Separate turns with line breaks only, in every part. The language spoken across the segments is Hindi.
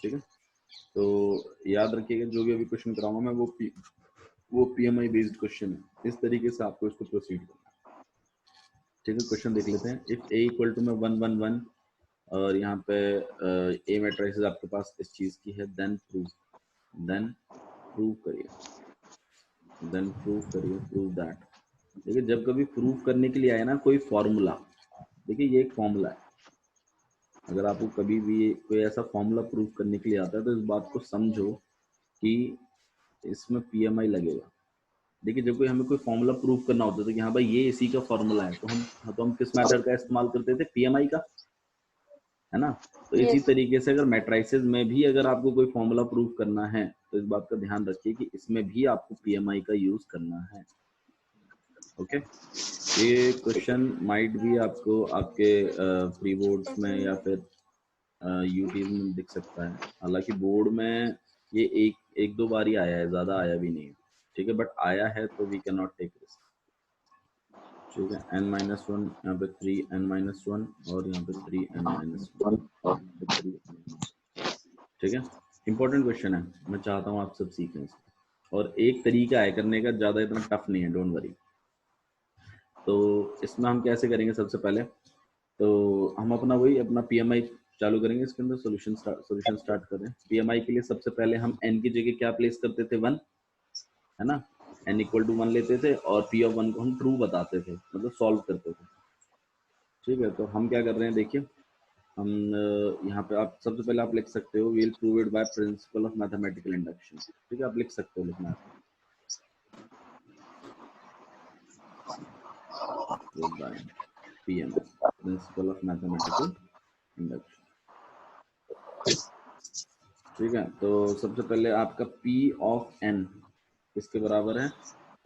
ठीक है, तो याद रखिएगा जो भी अभी क्वेश्चन कराऊंगा मैं वो पीएमआई बेस्ड क्वेश्चन है, इस तरीके से आपको इसको प्रोसीड करना है। ठीक है, क्वेश्चन देख लेते हैं। इफ ए इक्वल टू में 1 1 1 और यहाँ पे ए मैट्रिसेस आपके पास इस चीज की है, देन प्रूव करिए, प्रूव दैट। देखिए जब कभी प्रूव करने के लिए आए ना कोई फॉर्मूला, देखिए ये एक फॉर्मूला है, अगर आपको कभी भी कोई ऐसा फॉर्मूला प्रूव करने के लिए आता है तो इस बात को समझो कि इसमें पीएमआई लगेगा। देखिए जब कोई हमें कोई फॉर्मूला प्रूव करना होता है कि हाँ भाई ये इसी का फॉर्मूला है, तो हम किस मेथड का इस्तेमाल करते थे, पीएमआई का, है ना। तो इसी
Yes.
तरीके से अगर मैट्रिसेस में भी अगर आपको कोई फॉर्मूला प्रूव करना है तो इस बात का ध्यान रखिए कि इसमें भी आपको पीएमआई का यूज करना है। ओके, ये क्वेश्चन माइट भी आपको आपके प्री बोर्ड्स में या फिर यूटीज में दिख सकता है, हालांकि बोर्ड में ये एक दो बार ही आया है, ज्यादा आया भी नहीं है। ठीक है, बट आया है तो we can not take risk. ठीक है, n-1 यहाँ पे 3n-1 और यहाँ पे 3n-1। ठीक है, इंपॉर्टेंट क्वेश्चन है, मैं चाहता हूँ आप सब सीखें इसको, और एक तरीका है करने का, ज्यादा इतना टफ नहीं है, डोंट वरी। तो इसमें हम कैसे करेंगे, सबसे पहले तो हम अपना पीएमआई चालू करेंगे, इसके अंदर सॉल्यूशन स्टार्ट करें। पीएमआई के लिए सबसे पहले हम n की जगह क्या प्लेस करते थे, 1, है ना, n इक्वल टू 1 लेते थे और p ऑफ 1 को हम ट्रू बताते थे, मतलब सॉल्व करते थे। ठीक है, तो हम क्या कर रहे हैं, देखिए हम यहाँ पे आप सबसे पहले आप लिख सकते हो, we'll prove it by principle of mathematical induction. ठीक है, आप लिख सकते हो, लिखना है by PMI, principle of mathematical induction. ठीक है, तो सबसे पहले आपका P ऑफ n किसके बराबर है,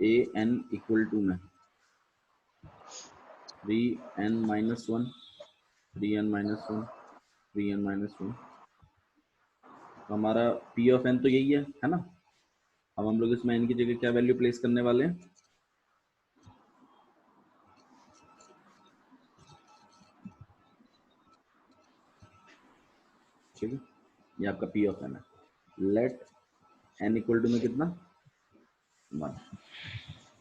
a n इक्वल टू में 3n-1, 3n-1, 3n-1। तो हमारा P ऑफ n तो यही है ना। अब हम लोग इसमें n की जगह क्या वैल्यू प्लेस करने वाले हैं, ठीक है, ये आपका P ऑफ n है। लेट n इक्वल टू में कितना, 1।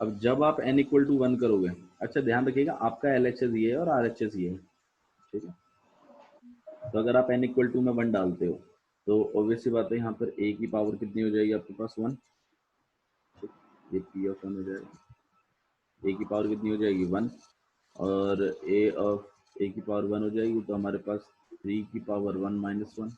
अब जब आप n इक्वल टू 1 करोगे, अच्छा ध्यान रखिएगा आपका LHS ये है और RHS ये है, ठीक है। तो अगर आप n इक्वल टू में 1 डालते हो तो ऑब्वियस सी बात है, यहाँ पर a की पावर कितनी हो जाएगी आपके पास, 1। ये P ऑफ 1 हो जाएगा, a की पावर कितनी हो जाएगी, 1, और a की पावर 1 हो जाएगी, तो हमारे पास 3 की पावर 1 माइनस 1,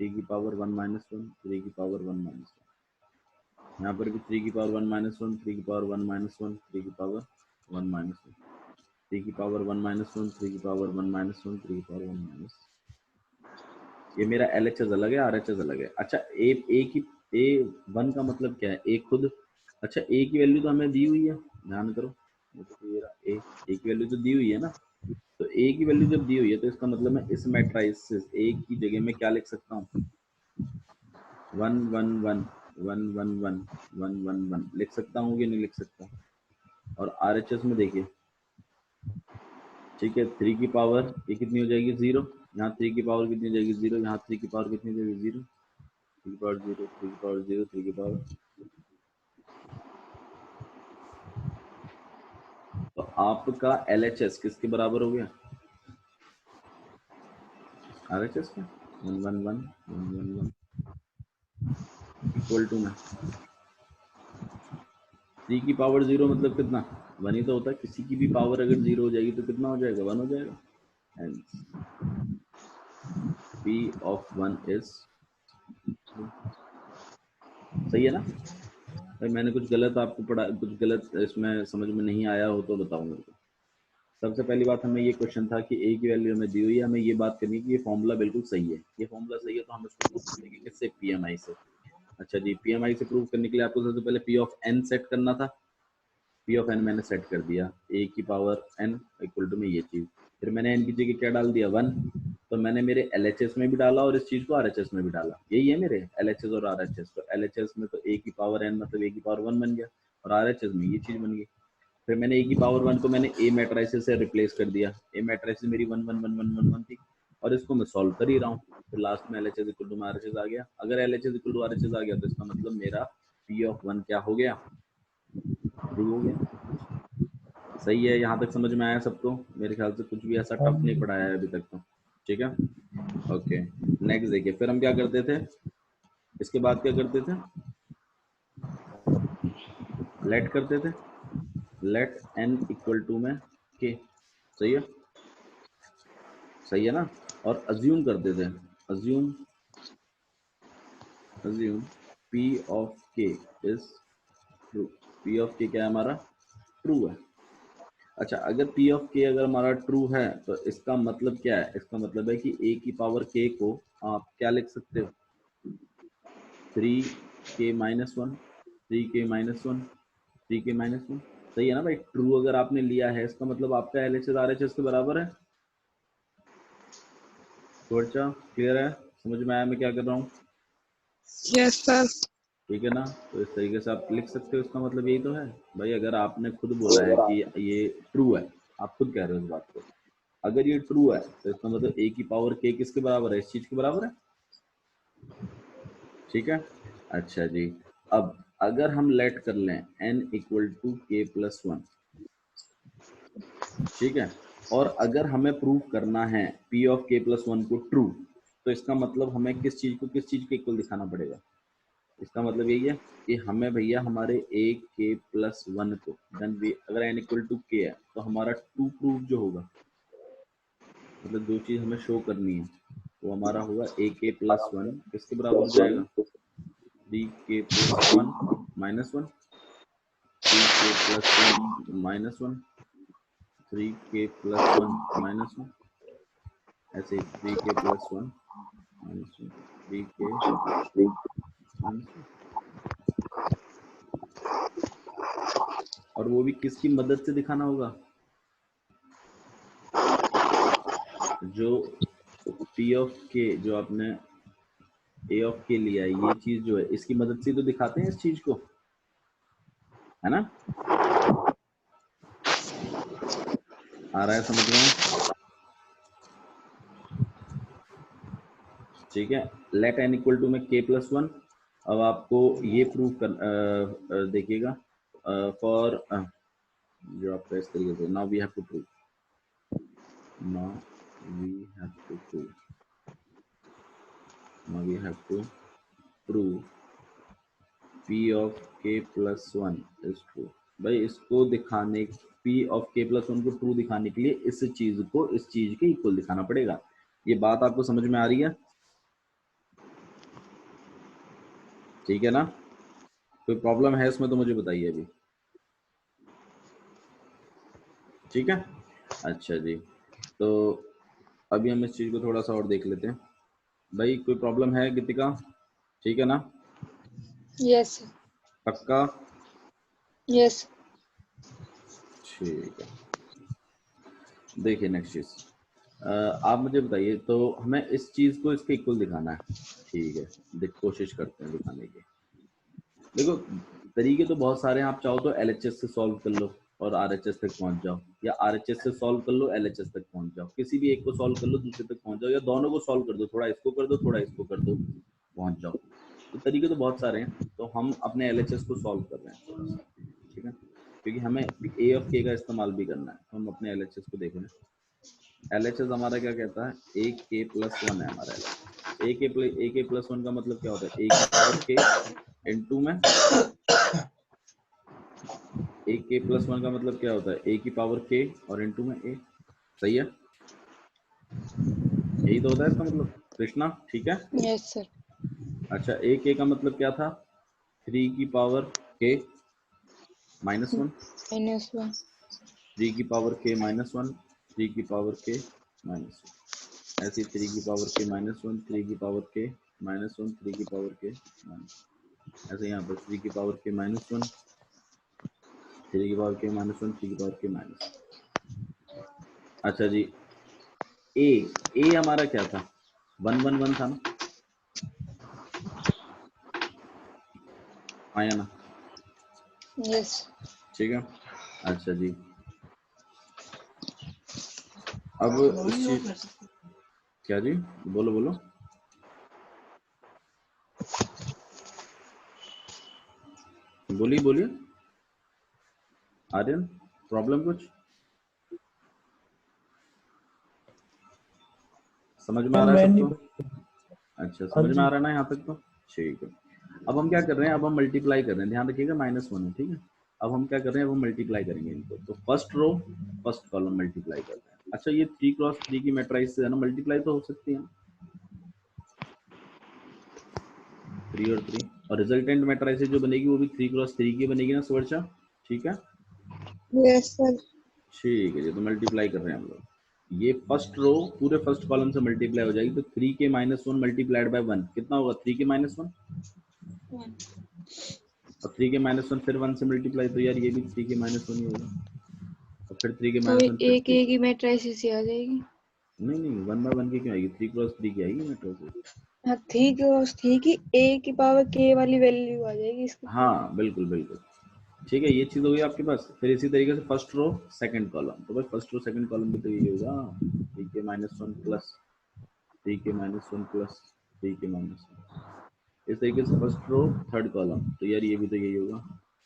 3 की पावर 1 माइनस 1, 3 की पावर 1 माइनस 1। यहाँ पर भी 3 की पावर 1 माइनस 1, 3 की पावर 1 माइनस 1, 3 की पावर 1 माइनस 1, 3 की पावर 1 माइनस 1, 3 की पावर 1 माइनस 1, 3 की पावर 1 माइनस। ये मेरा LHS अलग है, RHS अलग है। अच्छा A1 का मतलब क्या है, A खुद, अच्छा A की वैल्यू तो हमें दी हुई है, ध्यान करो, A की वैल्यू तो दी हुई है ना। तो A की वैल्यू जब दी हुई है तो इसका मतलब मैं इस मैट्रिसेस A की जगह में क्या लिख सकता हूँ, 1 1 1 1 1 1 1 1 1 लिख सकता हूँ कि नहीं लिख सकता। और RHS में देखिए, ठीक है, 3 की पावर ये कितनी हो जाएगी, 0। यहाँ 3 की पावर कितनी हो जाएगी, 0। यहाँ 3 की पावर कितनी हो जाएगी, 0। 3 की पावर 0, 3 की पावर 0, 3 की पावर। तो आपका LHS किसके बराबर हो गया, RHS का, 1 1 1 1 1 1 इक्वल टू में 3 की पावर 0 मतलब कितना, 1 ही तो होता है। किसी की भी पावर अगर 0 हो जाएगी तो कितना हो जाएगा, 1 हो जाएगा। एंड P ऑफ 1 इज, सही है ना भाई। मैंने कुछ गलत आपको पढ़ा, कुछ गलत इसमें समझ में नहीं आया हो तो बताओ मेरे को। सबसे पहली बात हमें ये क्वेश्चन था कि A की वैल्यू हमें दी हुई है, हमें ये बात करनी है कि ये फॉर्मूला बिल्कुल सही है। ये फॉर्मूला सही है तो हम इसको प्रूव करेंगे किससे, PMI से। अच्छा जी, PMI से प्रूव करने के लिए आपको सबसे पहले P ऑफ n सेट करना था। P ऑफ n मैंने सेट कर दिया, A की पावर n इक्वल टू में ये चीज। फिर मैंने n की जगह क्या डाल दिया, 1। तो मैंने मेरे LHS में भी डाला और इस चीज को RHS में भी डाला, यही है मेरे LHS और RHS। तो LHS में तो A की पावर n मतलब A की पावर 1 बन गया, और RHS में ये चीज बन गई। फिर मैंने A की पावर 1 को मैंने A मैट्रिसेस से रिप्लेस कर दिया। A मैट्रिसेस मेरी 1 1 1 1 1 1 थी, और इसको मैं सॉल्व कर ही रहा हूँ, तो लास्ट में LHS इक्वल टू RHS आ गया। अगर LHS इक्वल टू RHS आ गया तो इसका मतलब मेरा P ऑफ 1 क्या हो गया, ट्रू हो गया। सही है, यहाँ तक समझ में आया सबको? मेरे ख्याल से कुछ भी ऐसा टफ नहीं पढ़ाया है अभी तक तो, ठीक है। ओके, नेक्स्ट देखिए, फिर हम क्या करते थे, इसके बाद क्या करते थे, लेट करते थे, लेट n इक्वल टू में k, सही है, सही है ना। और अज्यूम करते थे, assume P of k is true. P of k क्या है हमारा, ट्रू है। अच्छा, अगर P ऑफ k अगर हमारा ट्रू है तो इसका मतलब क्या है, इसका मतलब है कि a की पावर k को आप क्या लिख सकते हो, 3k minus 1, 3k minus 1, 3k minus 1, सही है ना भाई। ट्रू अगर आपने लिया है इसका मतलब आपका LHS RHS के बराबर है। चर्चा क्लियर है, समझ में आया मैं क्या कर रहा हूँ?
Yes sir.
ठीक है ना, तो इस तरीके से आप लिख सकते हो, इसका मतलब यही तो है भाई। अगर आपने खुद बोला है कि ये ट्रू है, आप खुद कह रहे हो इस बात को, अगर ये ट्रू है तो इसका मतलब a की पावर k किसके बराबर है, इस चीज के बराबर है, ठीक है। अच्छा जी, अब अगर हम लेट कर लें n equal to k plus 1, ठीक है, और अगर हमें प्रूव करना है p ऑफ k प्लस 1 को ट्रू, तो इसका मतलब हमें किस चीज को किस चीज के इक्वल दिखाना पड़ेगा, इसका मतलब यही है कि हमें भैया हमारे a k प्लस 1 को, देन अगर n इक्वल टू k है तो हमारा ट्रू प्रूफ जो होगा, मतलब जो चीज हमें शो करनी है वो हमारा होगा a k प्लस 1 किसके बराबर हो जाएगा, 3k plus 1 minus 1, 3k plus 1 minus 1, 3k plus 1 minus 1, ऐसे 3k plus 1 minus 1, 3k minus 1, और वो भी किसकी मदद से दिखाना होगा, जो P ऑफ k जो आपने A ऑफ k लिया है, ये चीज जो है इसकी मदद से तो दिखाते हैं इस चीज को, है ना। आ रहा है समझ में, ठीक है। लेट n इक्वल टू में k प्लस 1, अब आपको ये प्रूव कर देखिएगा, फॉर जो आपका इस तरीके से, now we have to prove, now we have to prove, now we have to prove p of k plus 1 is true. भाई इसको दिखाने, p ऑफ k प्लस 1 को ट्रू दिखाने के लिए इस चीज को इस चीज के इक्वल दिखाना पड़ेगा। ये बात आपको समझ में आ रही है, ठीक है ना। कोई प्रॉब्लम है इसमें तो मुझे बताइए अभी, ठीक है। अच्छा जी, तो अभी हम इस चीज को थोड़ा सा और देख लेते हैं। भाई कोई प्रॉब्लम है गीतिका, ठीक है ना,
यस
पक्का,
यस।
ठीक है। देखिए नेक्स्ट चीज, आप मुझे बताइए, तो हमें इस चीज को इसके इक्वल दिखाना है, ठीक है, कोशिश करते हैं दिखाने की। देखो तरीके तो बहुत सारे हैं, आप चाहो तो LHS से सॉल्व कर लो और RHS तक पहुंच जाओ, या RHS से सॉल्व कर लो LHS तक पहुंच जाओ, किसी भी एक को सॉल्व कर लो दूसरे तक पहुंच जाओ, या दोनों को सॉल्व कर दो, थोड़ा इसको कर दो थोड़ा इसको कर दो, पहुंच जाओ। तो तरीके तो बहुत सारे हैं, तो हम अपने LHS को सॉल्व कर रहे हैं थोड़ा सा, ठीक है, क्योंकि हमें A ऑफ K का इस्तेमाल भी करना है, तो हम अपने LHS को देख रहे हैं। LHS हमारा क्या कहता है, a k प्लस 1 है हमारा LHS। a k प्लस 1 का मतलब क्या होता है, a की पावर k इनटू में, a k प्लस 1 का मतलब क्या होता है, a की पावर k और इनटू में a, सही है, यही तो होता है इसका मतलब कृष्णा, ठीक है।
Yes sir.
अच्छा, a k का मतलब क्या था, 3 की पावर k माइनस 1,
-1।
3 की पावर k माइनस 1, 3 की पावर k माइनस 1, ऐसे 3 की पावर k माइनस 1, 3 की पावर k माइनस 1, 3 की पावर k माइनस 1, ऐसे यहाँ पर 3 की पावर k माइनस 1, 3 की पावर k माइनस 1, 3 की पावर k माइनस 1। अच्छा जी, ए हमारा क्या था, 111 था ना, आया ना,
यस
ठीक है। अच्छा जी, अब इस चीज, क्या जी, बोलो बोलो, बोलिए बोलिए। आर्यन, प्रॉब्लम कुछ समझ में आ रहा है
मैं
सबको?
नहीं।
अच्छा,
हाँ
समझ में
जी।
आ रहा है ना यहाँ तक तो? ठीक है। अब हम क्या कर रहे हैं, अब हम मल्टीप्लाई कर रहे हैं, ध्यान रखिएगा -1 है, ठीक है। अब हम क्या कर रहे हैं, अब हम मल्टीप्लाई करेंगे इनको, तो first row first column multiply करते हैं। अच्छा, ये 3x3 की मैट्रिक्स है ना, मल्टीप्लाई तो हो सकती है 3 और 3, और रिजल्टेंट मैट्रिक्स जो बनेगी वो भी 3x3 की बनेगी ना सुवर्चा, ठीक है।
Yes sir.
ठीक है जी, तो मल्टीप्लाई कर रहे हैं हम लोग। ये फर्स्ट रो पूरे फर्स्ट कॉलम से मल्टीप्लाई हो जाएगी, तो 3 के -1 मल्टीप्लाइड बाय 1 कितना होगा, 3 के -1, और 3 के -1 फिर 1 से मल्टीप्लाई, तो यार ये भी 3 के -1 ही होगा, और फिर 3 के
तो
-1 फिर
एक
3।
एक ही मैट्रिक्स से आ जाएगी।
नहीं नहीं, 1 बाय 1 की क्यों आएगी, 3x3 की आएगी मैट्रिक्स।
हाँ ठीक ही ए की पावर के वाली वैल्यू आ जाएगी इसकी।
हाँ बिल्कुल बिल्कुल, ठीक है, ये चीज़ हो गई आपके पास। फिर इसी तरीके से फर्स्ट रो सेकंड कॉलम, तो भाई फर्स्ट रो सेकंड कॉलम भी तो यही होगा, 3 के -1 प्लस 3 के -1 प्लस 3 के -1। इस तरीके से फर्स्ट रो थर्ड कॉलम, तो यार ये भी तो यही होगा,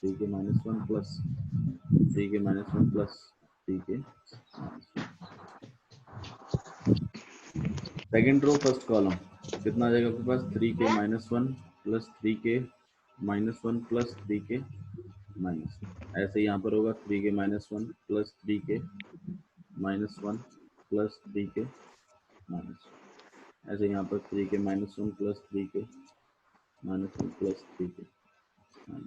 3 के -1 प्लस 3 के -1 प्लस 3 के -1। सेकेंड रो फर्स्ट कॉलम कितना आ जाएगा आपके पास, 3 के -1 प्लस 3 के -1 प्लस 3 के -1। ऐसे यहाँ पर होगा 3 के -1 प्लस 3 के -1 प्लस 3 के -1। ऐसे यहाँ पर 3 के -1 प्लस 3 के -1 प्लस 3 के -1।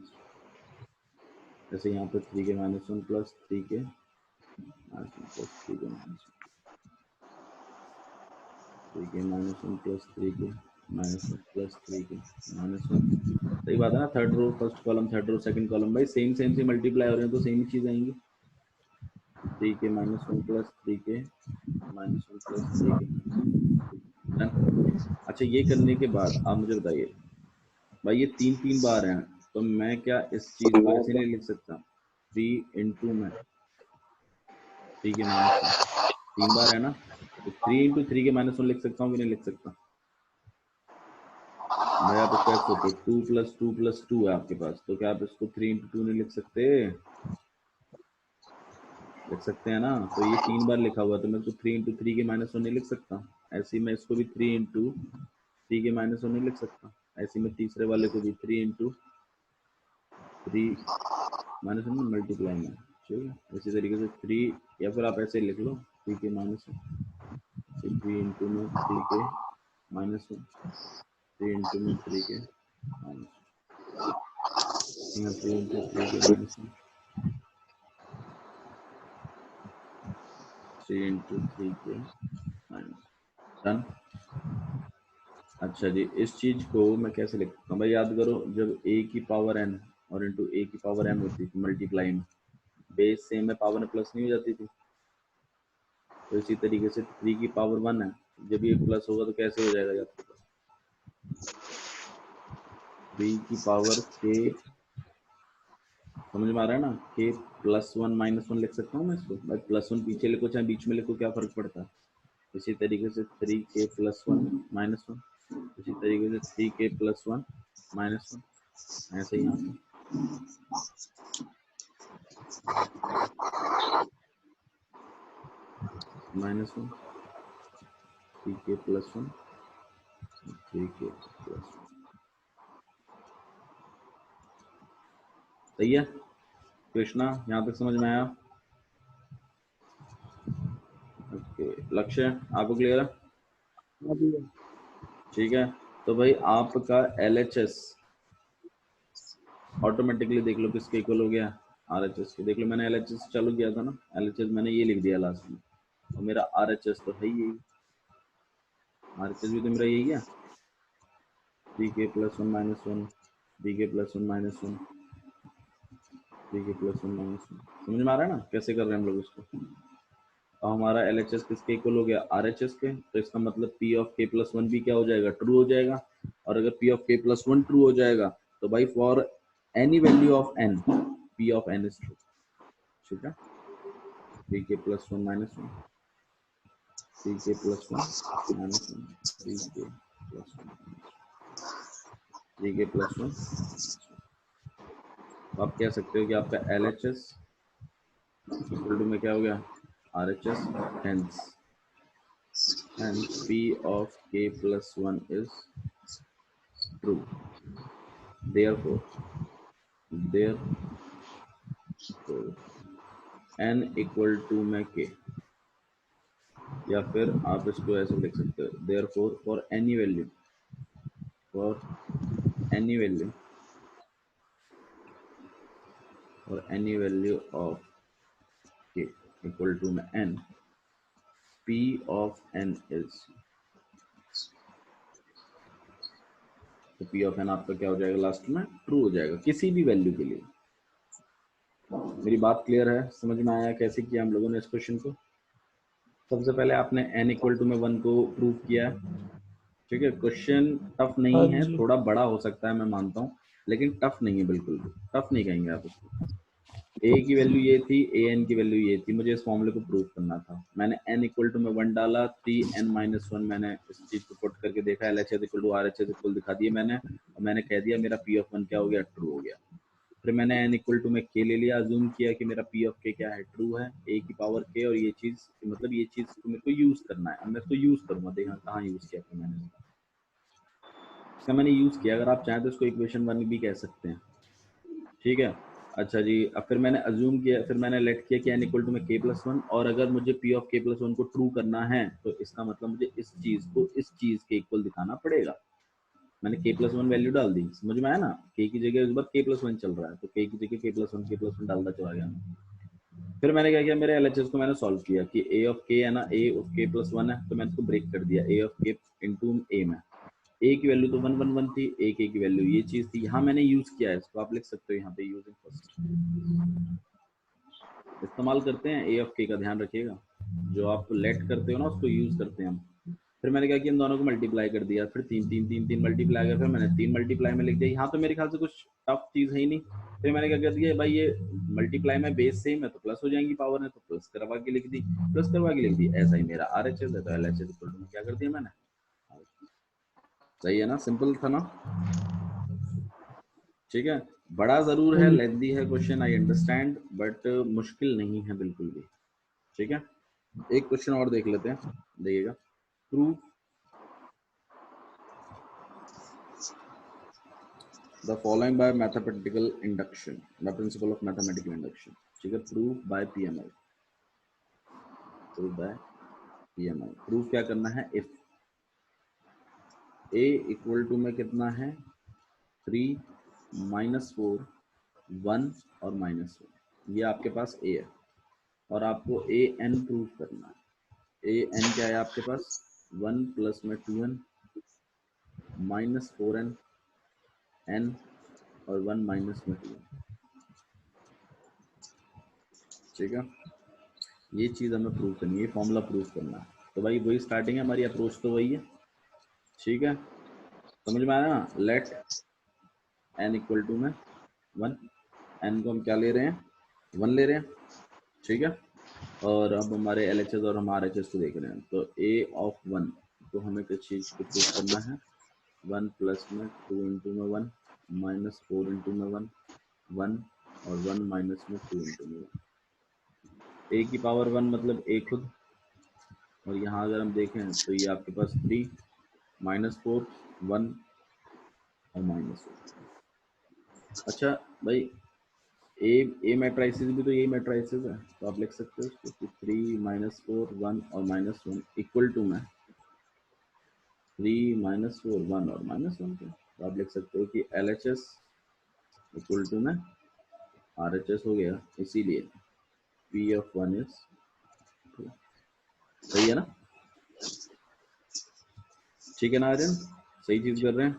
ऐसे यहाँ पर 3 के -1 प्लस 3 के -1 प्लस 3 के -1, 3 के -1 प्लस 3 के -1 प्लस 3 के -1। सही बात है ना, third row first column, third row second column, भाई सेम सेम से मल्टीप्लाई हो रहे हैं तो सेम ही चीज आएंगी। 3 के -1 प्लस 3 के -1 प्लस 3 के -1। अच्छा, ये करने के बाद आप मुझे बताइए, भाई ये 3 बार हैं, तो मैं क्या इस चीज को ऐसे नहीं लिख सकता, 3 इंटू में 3 के -1, 3 बार है ना, तो 3 इंटू 3 के -1 लिख सकता हूँ कि नहीं लिख सकता? भाई आप इसको ऐसे सोचो, 2 + 2 + 2 है आपके पास, तो क्या आप इसको 3 इंटू 2 नहीं लिख सकते? लिख सकते हैं ना, तो ये 3 बार लिखा हुआ है, तो मैं इसको 3 इंटू 3 के -1 नहीं लिख सकता। ऐसे ही मैं इसको भी 3 इंटू 3 के -1 नहीं लिख सकता। ऐसे ही मैं तीसरे वाले को भी 3 इंटू 3 -1 मल्टीप्लाई में, ठीक है। इसी तरीके से 3, या फिर आप ऐसे लिख लो 3 के -1, 3 इंटू में 3 के -1, 3 इंटू में 3 के -1, 3 इंटू 3 के -1, 3 इंटू 3 के -1। अच्छा जी, इस चीज को मैं कैसे लिख सकता हूँ भाई, याद करो, जब a की पावर n और इंटू a की पावर m होती थी मल्टीप्लाई में, बेस सेम है, पावर में प्लस नहीं हो जाती थी। तो इसी तरीके से 3 की पावर 1 है, जब ये प्लस होगा तो कैसे हो जाएगा याद करो, 3 की पावर k, समझ में आ रहा है ना, k +1 -1 लिख सकता हूँ मैं इसको, भाई +1 पीछे लिखो चाहे बीच में लिखो, क्या फर्क पड़ता है। इसी तरीके से 3k +1 -1, इसी तरीके से 3k +1 -1, ऐसे ही यहाँ पे -1, 3k +1, 3k +1। सही है कृष्णा, यहाँ तक समझ में आया? ओके, लक्ष्य आपको क्लियर है? ठीक है, तो भाई आपका LHS ऑटोमेटिकली देख लो किसके इक्वल हो गया, RHS के। देख लो मैंने LHS चालू किया था ना, LHS मैंने ये लिख दिया लास्ट में, और मेरा RHS तो है ही यही, RHS भी तो मेरा यही है, 3k +1 -1, 3k +1 -1, 3k +1 -1। समझ में आ रहा है ना कैसे कर रहे हैं हम लोग इसको? और हमारा LHS किसके इक्वल हो गया, RHS के, तो इसका मतलब P ऑफ k +1 भी क्या हो जाएगा, ट्रू हो जाएगा। और अगर P ऑफ k +1 ट्रू हो जाएगा, तो भाई for any value of n, P of n is true, ठीक है। 3k +1 -1, 3k plus 1 minus 1, 3k plus 1, 3k plus 1। तो आप कह सकते हो कि आपका LHS इक्वल टू में क्या हो गया, RHS, hence P of k plus 1 is true, therefore n equal to में k, या फिर आप इसको ऐसे लिख सकते हो, therefore for any value of k equal to में n, P of n is, तो P of n आपका क्या हो जाएगा लास्ट में, ट्रू हो जाएगा किसी भी वैल्यू के लिए। मेरी बात क्लियर है, समझ में आया कैसे किया हम लोगों ने इस क्वेश्चन को? सबसे पहले आपने n इक्वल टू में 1 को प्रूव किया है, ठीक है। क्वेश्चन टफ नहीं है, थोड़ा बड़ा हो सकता है मैं मानता हूँ, लेकिन टफ नहीं है, बिल्कुल टफ नहीं कहेंगे आप इसको। a की वैल्यू ये थी, an की वैल्यू ये थी, मुझे इस फॉर्मूले को प्रूव करना था। मैंने n इक्वल टू में 1 डाला, 3n-1 मैंने इस चीज को पुट करके देखा, LHS equal to RHS equal दिखा दिए मैंने, और मैंने कह दिया मेरा P of 1 क्या हो गया, ट्रू हो गया। फिर मैंने n इक्वल टू में k ले लिया, अज्यूम किया कि मेरा P of k क्या है, ट्रू है, a की पावर k, और ये चीज मतलब ये चीज को मेरे को यूज करना है। अब मैं इसको यूज करूंगा, देखा कहाँ यूज किया था मैंने इसका, मैंने यूज किया। अगर आप चाहें तो इसको इक्वेशन 1 भी कह सकते हैं, ठीक है। अच्छा जी, अब फिर मैंने अज्यूम किया, फिर मैंने लेट किया कि n इक्वल टू में k प्लस 1, और अगर मुझे P of k प्लस 1 को ट्रू करना है तो इसका मतलब मुझे इस चीज को इस चीज के इक्वल दिखाना पड़ेगा। मैंने k प्लस 1 वैल्यू डाल दी, समझ में आया ना, k की जगह इस बार k प्लस 1 चल रहा है, तो k की जगह k प्लस 1 डालता चला गया। फिर मैंने क्या किया, मेरे LHS को मैंने सॉल्व किया कि a of k है ना, a of k प्लस 1 है, तो मैंने इसको ब्रेक कर दिया, a of k into a में, a की वैल्यू तो 1 1 1 थी, a की वैल्यू ये चीज थी, यहाँ मैंने यूज किया है इसको, आप लिख सकते हो यहाँ पे यूजिंग फर्स्ट, इस्तेमाल करते हैं a of k का, ध्यान रखिएगा, जो आप लेट करते हो ना उसको यूज करते हैं हम। फिर मैंने क्या किया, इन दोनों को मल्टीप्लाई कर दिया, फिर 3 3 3 3 मल्टीप्लाई कर, फिर मैंने 3 मल्टीप्लाई में लिख दिया। यहाँ तो मेरे ख्याल से कुछ टफ चीज है ही नहीं। फिर मैंने क्या कर दिया, भाई ये मल्टीप्लाई में बेस सेम है तो प्लस हो जाएंगी पावर है, तो प्लस करवा के लिख दी, प्लस करवा के लिख दी। ऐसा ही मेरा RHS है, तो LHS इक्वल टू क्या कर दिया मैंने, सही है ना, सिंपल था ना, ठीक है। बड़ा जरूर है, लेंथी है क्वेश्चन, आई अंडरस्टैंड, बट मुश्किल नहीं है बिल्कुल भी, ठीक है। एक क्वेश्चन और देख लेते हैं, देखिएगा, prove the following bye mathematical induction, the principal of mathematical induction, ठीक है। Prove by PMI, prove by PMI। Prove क्या करना है, इफ a इक्वल टू में कितना है 3 -4 1 और -1, ये आपके पास a है, और आपको an प्रूव करना है। an क्या है आपके पास, 1 प्लस में 2n -4n n और 1 माइनस में 2n, ठीक है। ये चीज हमें प्रूव करनी है, फॉर्मूला प्रूव करना है। तो भाई वही स्टार्टिंग है हमारी, अप्रोच तो वही है, ठीक है, समझ में आया ना। लेट n इक्वल टू में 1, n को हम क्या ले रहे हैं, 1 ले रहे हैं, ठीक है। और अब हमारे LHS और हम RHS को देख रहे हैं, तो a of 1 तो हमें किस चीज को प्रूव करना है, 1 प्लस में 2 इंटू में 1 माइनस 4 इंटू में 1 1 और 1 माइनस में 2 इंटू में 1, a की पावर 1 मतलब a खुद, और यहाँ अगर हम देखें तो ये आपके पास 3 -4 1 और -4। अच्छा भाई, ए मैट्राइसिस भी तो यही मैट्राइसिस है, तो आप लिख सकते हो इसको 3 -4 1 और -1 इक्वल टू में 3 -4 1 और -1 के, तो आप लिख सकते हो कि LHS इक्वल टू में RHS हो गया, इसीलिए P of 1 is true, सही है ना, ठीक है ना आर्यन, सही चीज कर रहे हैं।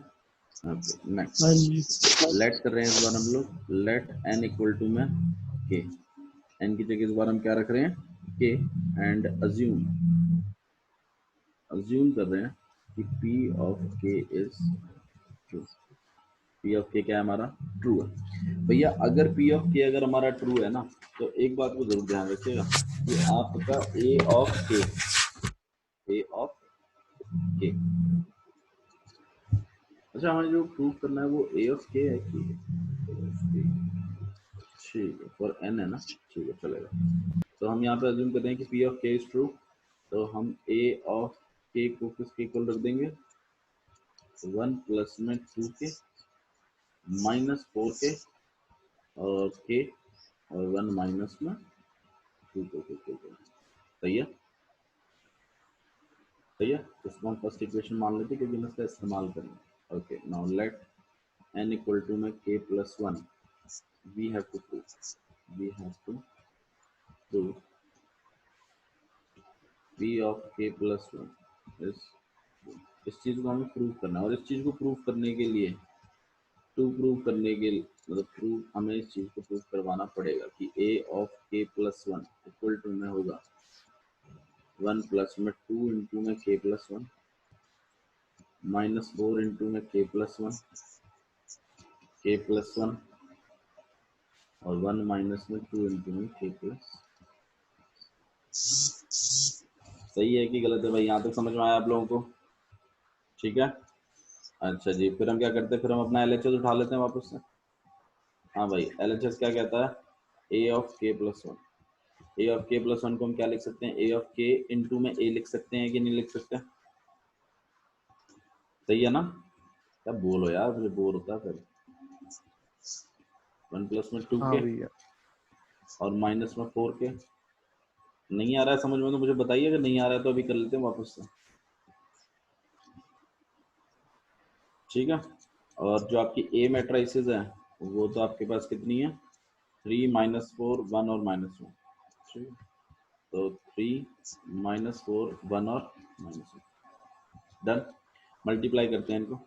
नेक्स्ट लेट कर रहे हैं इस बार हम लोग, लेट n इक्वल टू में k, n की जगह इस बार हम क्या रख रहे हैं, k, एंड अज्यूम कर रहे हैं कि P of k is true, P of k क्या है हमारा, ट्रू है। भैया अगर P of k अगर हमारा ट्रू है ना, तो एक बात को जरूर ध्यान रखिएगा कि आपका A of k A of के। अच्छा हमें जो प्रूव करना है वो ए ऑफ के है कि ठीक है, फॉर एन है ना, ठीक है चलेगा। तो हम यहाँ पे अज्यूम करते हैं कि पी ऑफ के इज ट्रू, तो हम ए ऑफ के को किसके इक्वल रख देंगे, 1 प्लस में 2 के माइनस 4 के और 1 माइनस में 2 के। सही है, सही है। इसको हम फर्स्ट इक्वेशन मान लेते हैं क्योंकि हम इसका इस्तेमाल करेंगे। Okay, now let n equal to में k plus 1, we have to prove p of k plus 1 इस चीज को हमें प्रूव करना है। और इस चीज को प्रूव करने के लिए मतलब प्रूव हमें इस चीज को प्रूव करवाना पड़ेगा कि a of k plus 1 equal to में होगा 1 प्लस में 2 इंटू में k प्लस 1 माइनस 4 इंटू में k प्लस 1 और 1 माइनस में 2 इंटू में k प्लस। सही है कि गलत है भाई? यहाँ तक समझ में आया आप लोगों को? ठीक है, अच्छा जी। फिर हम क्या करते हैं, फिर हम अपना LHS उठा लेते हैं वापस से। हाँ भाई, LHS क्या कहता है, a of k plus 1। A of के प्लस 1 को हम क्या लिख सकते हैं, ए ऑफ के इंटू में ए लिख सकते हैं कि नहीं लिख सकते? सही है ना? क्या बोलो यार, मुझे बोर होता है फिर। 1 प्लस में 2 के और माइनस में 4 के। नहीं आ रहा है समझ में तो मुझे बताइए, अगर नहीं आ रहा है तो अभी कर लेते हैं वापस से। ठीक है, और जो आपकी ए मैट्रिसेस है वो तो आपके पास कितनी है, 3 माइनस 4 1 और माइनस 1। ठीक है, तो 3 माइनस 4 1 और माइनस 1। डन। मल्टीप्लाई करते हैं इनको,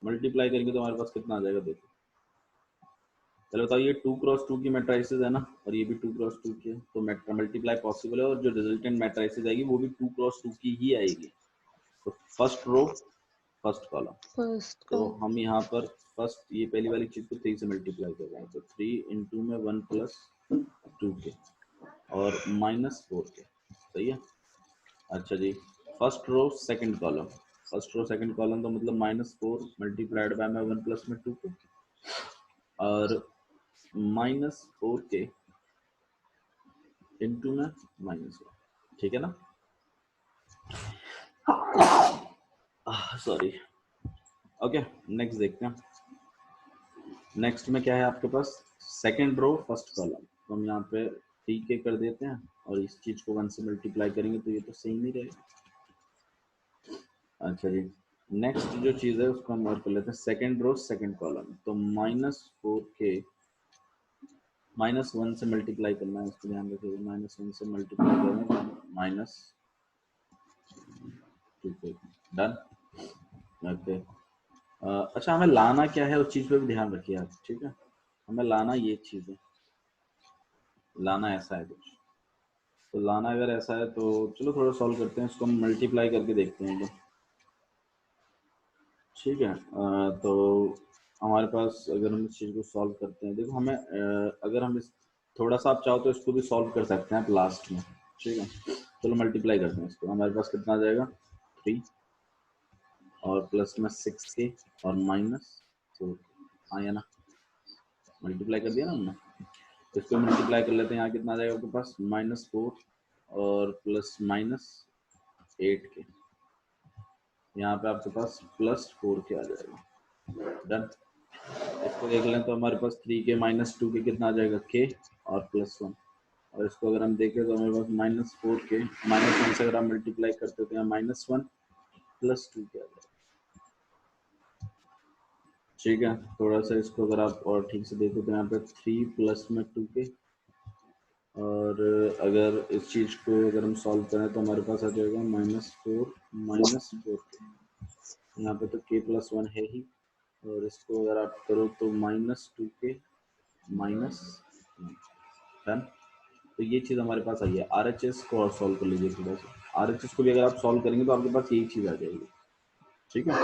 मल्टीप्लाई करेंगे तो हमारे पास कितना आ जाएगा देखो। चलो बताओ, ये 2 क्रॉस 2 की मैट्रिसेस है ना, और ये भी 2 क्रॉस 2 की है, तो मल्टीप्लाई पॉसिबल है, और जो रिजल्टेंट मैट्रिसेस आएगी वो भी 2 क्रॉस 2 की ही आएगी। तो फर्स्ट रो फर्स्ट कॉलम, तो हम यहाँ पर फर्स्ट ये पहली वाली चीज को 3 से मल्टीप्लाई कर रहे हैं, तो 3 इंटू में 1 प्लस 2 के और माइनस 4 के। सही है, अच्छा जी। First row second column, first row second column तो मतलब -4 मल्टीप्लाइड बाय में 1 प्लस में 2 के और -4 के इंटू में -1। ठीक है ना? सॉरी। ओके, नेक्स्ट देखते हैं। नेक्स्ट में क्या है आपके पास, सेकंड रो फर्स्ट कॉलम, तो हम यहाँ पे 3 के कर देते हैं और इस चीज को 1 से मल्टीप्लाई करेंगे तो ये तो सही नहीं रहेगा। अच्छा जी, नेक्स्ट जो चीज है उसको हम और कर लेते हैं, सेकंड रो सेकंड कॉलम, तो -4 के -1 से मल्टीप्लाई करना है, इसको ध्यान रखिएगा। -1 से मल्टीप्लाई करें -2 के। डन। ओके, अच्छा हमें लाना क्या है उस चीज पे भी ध्यान रखिए आप। ठीक है, हमें लाना ये चीज है, लाना ऐसा है कुछ, तो लाना अगर ऐसा है तो चलो थोड़ा सॉल्व करते हैं, इसको हम मल्टीप्लाई करके देखते हैं। ठीक है, तो हमारे पास अगर हम इस चीज़ को सॉल्व करते हैं, देखो हमें अगर हम इस थोड़ा सा आप चाहो तो इसको भी सॉल्व कर सकते हैं आप लास्ट में। ठीक है, चलो मल्टीप्लाई करते हैं इसको, हमारे पास कितना आ जाएगा, 3 और प्लस में 6 के और -4। हाँ या ना, मल्टीप्लाई कर दिया ना हमने, इसको मल्टीप्लाई कर लेते हैं। यहाँ कितना आ जाएगा आपके पास, -4 और प्लस -8 के, यहाँ पे आपके पास +4 के आ जाएगा। डन। इसको देख लें तो हमारे पास 3 के -2 के कितना आ जाएगा, k और +1, और इसको अगर हम देखें तो हमारे पास -4 के -1 से अगर हम मल्टीप्लाई करते तो यहाँ -1 +2 के आ जाएगा। ठीक है, थोड़ा सा इसको अगर आप और ठीक से देखो तो यहाँ पे 3 प्लस में 2 के, और अगर इस चीज को अगर हम सॉल्व करें तो हमारे पास आ जाएगा -4 के। यहाँ पे तो k+1 है ही, और इसको अगर आप करो तो -2 के -1। डन। तो ये चीज हमारे पास आई है। RHS को और सॉल्व कर लीजिए थोड़ा सा, RHS को भी अगर आप सॉल्व करेंगे तो आपके पास यही चीज आ जाएगी। ठीक है,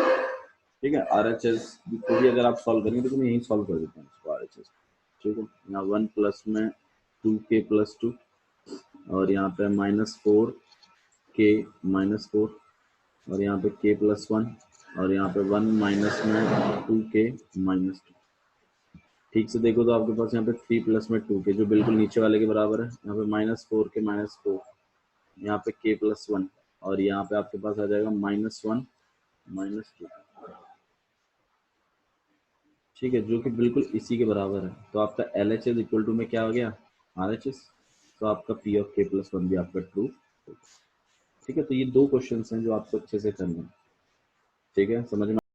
ठीक है, RHS को भी अगर आप सॉल्व करेंगे तो मैं यही सॉल्व कर देता हूँ इसको, RHS। ठीक है, यहाँ 1 प्लस में 2k + 2 और यहाँ पे -4 के माइनस 4 और यहाँ पे के प्लस 1 और यहाँ पे 1 माइनस में 2 के माइनस 2। ठीक से देखो तो आपके पास यहाँ पे 3 प्लस में 2 के जो बिल्कुल नीचे वाले के बराबर है, यहाँ पे माइनस 4 के माइनस 4, यहाँ पे के प्लस 1 और यहाँ पे आपके पास आ जाएगा माइनस 1 माइनस 2। ठीक है, जो कि बिल्कुल इसी के बराबर है। तो आपका L H S equal to में क्या हो गया, आर एच एस। तो आपका पी ऑफ के प्लस 1 भी आपका ट्रू। ठीक है, तो ये 2 क्वेश्चन हैं जो आपको अच्छे से करने हैं। ठीक है, समझ में